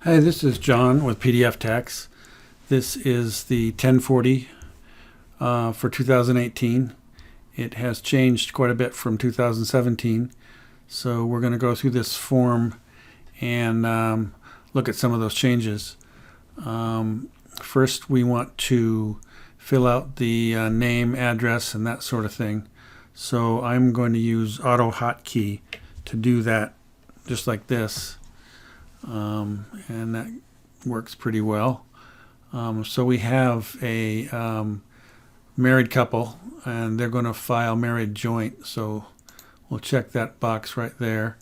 Hi, this is John with PDF Tax. This is the 1040 for 2018. It has changed quite a bit from 2017. So we're going to go through this form and look at some of those changes. First, we want to fill out the name, address, and that sort of thing. So I'm going to use Auto Hotkey to do that, just like this. And that works pretty well. So we have a married couple, and they're going to file married joint. So we'll check that box right there.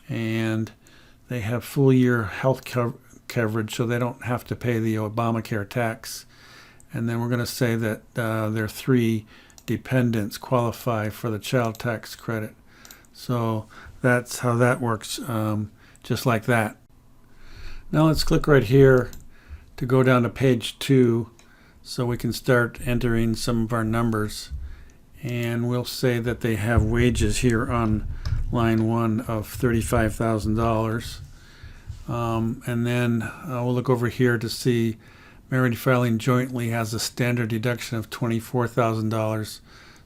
And they have full year health coverage, so they don't have to pay the Obamacare tax. And then we're going to say that their 3 dependents qualify for the child tax credit. So that's how that works, just like that. Now let's click right here to go down to page 2 so we can start entering some of our numbers. And we'll say that they have wages here on line 1 of $35,000. And then we'll look over here to see married filing jointly has a standard deduction of $24,000.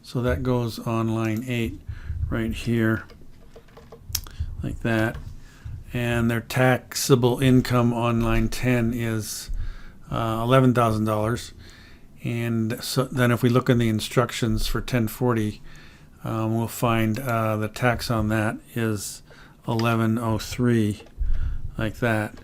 So that goes on line 8 right here, like that. And their taxable income on line 10 is $11,000. And so then if we look in the instructions for 1040, we'll find the tax on that is $1103, like that.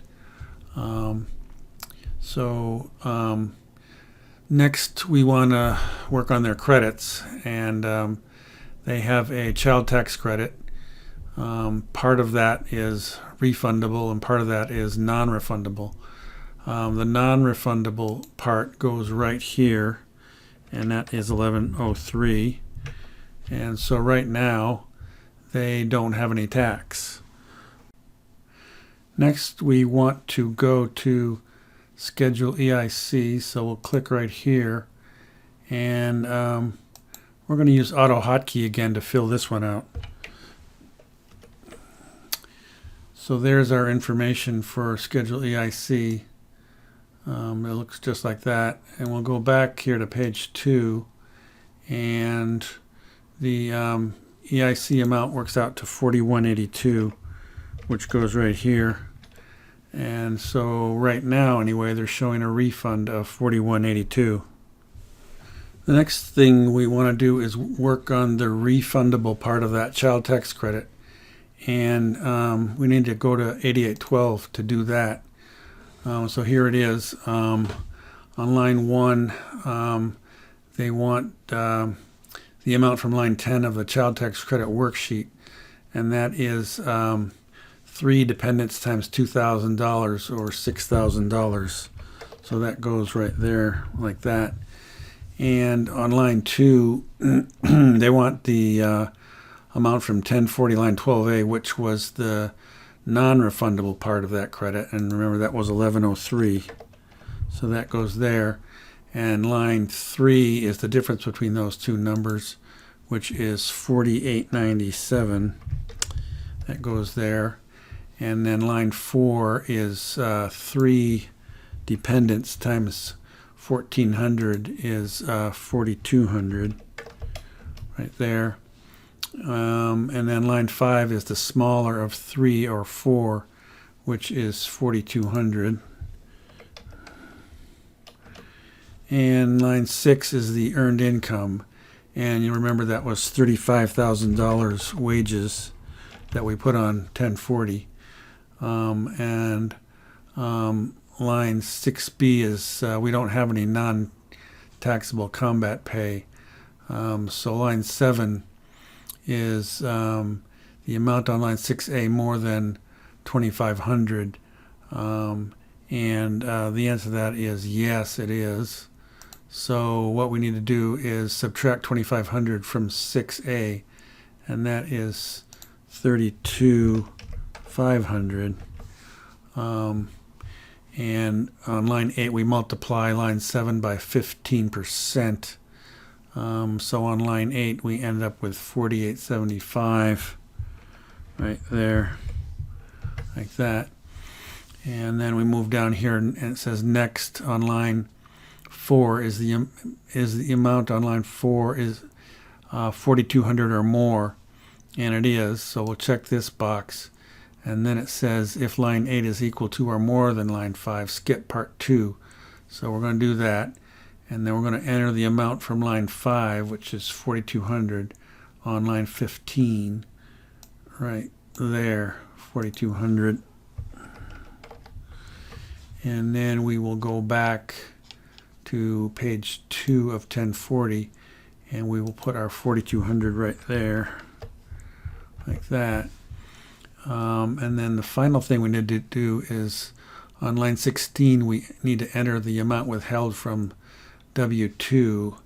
Next we want to work on their credits, and they have a child tax credit. Part of that is refundable and part of that is non-refundable. The non-refundable part goes right here, and that is $1103. And so right now they don't have any tax. Next we want to go to Schedule EIC, so we'll click right here, and we're going to use Auto Hotkey again to fill this one out. So there's our information for Schedule EIC. It looks just like that. And we'll go back here to page 2, and the EIC amount works out to $41.82, which goes right here. And so right now, anyway, they're showing a refund of $41.82. The next thing we want to do is work on the refundable part of that child tax credit. And we need to go to 8812 to do that. So here it is. On line 1, they want the amount from line 10 of the child tax credit worksheet, and that is 3 dependents times $2,000 or $6,000. So that goes right there like that. And on line 2, they want the amount from 1040 line 12A, which was the non-refundable part of that credit, and remember that was $1103. So that goes there. And line 3 is the difference between those two numbers, which is $48.97. That goes there. And then line 4 is 3 dependents times 1,400 is 4,200, right there. And then line 5 is the smaller of 3 or 4, which is 4,200. And line 6 is the earned income, and you remember that was $35,000 wages that we put on 1040. And line 6B is we don't have any non-taxable combat pay. So line 7 is the amount on line 6A more than 2,500, and the answer to that is yes, it is. So what we need to do is subtract 2,500 from 6A, and that is 32,500. And on line 8 we multiply line 7 by 15%. So on line 8 we end up with 48.75 right there, like that. And then we move down here, and it says next on line 4 is the amount on line 4 is 4,200 or more, and it is. So we'll check this box, and then it says if line 8 is equal to or more than line 5, skip part 2. So we're going to do that, and then we're going to enter the amount from line 5, which is 4,200, on line 15, right there, 4,200. And then we will go back to page 2 of 1040, and we will put our 4,200 right there, like that. And then the final thing we need to do is on line 16, we need to enter the amount withheld from W2,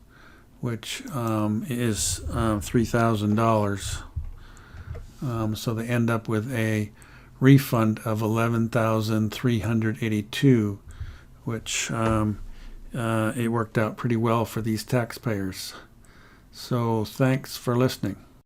which is $3,000. So they end up with a refund of $11,382, which it worked out pretty well for these taxpayers. So thanks for listening.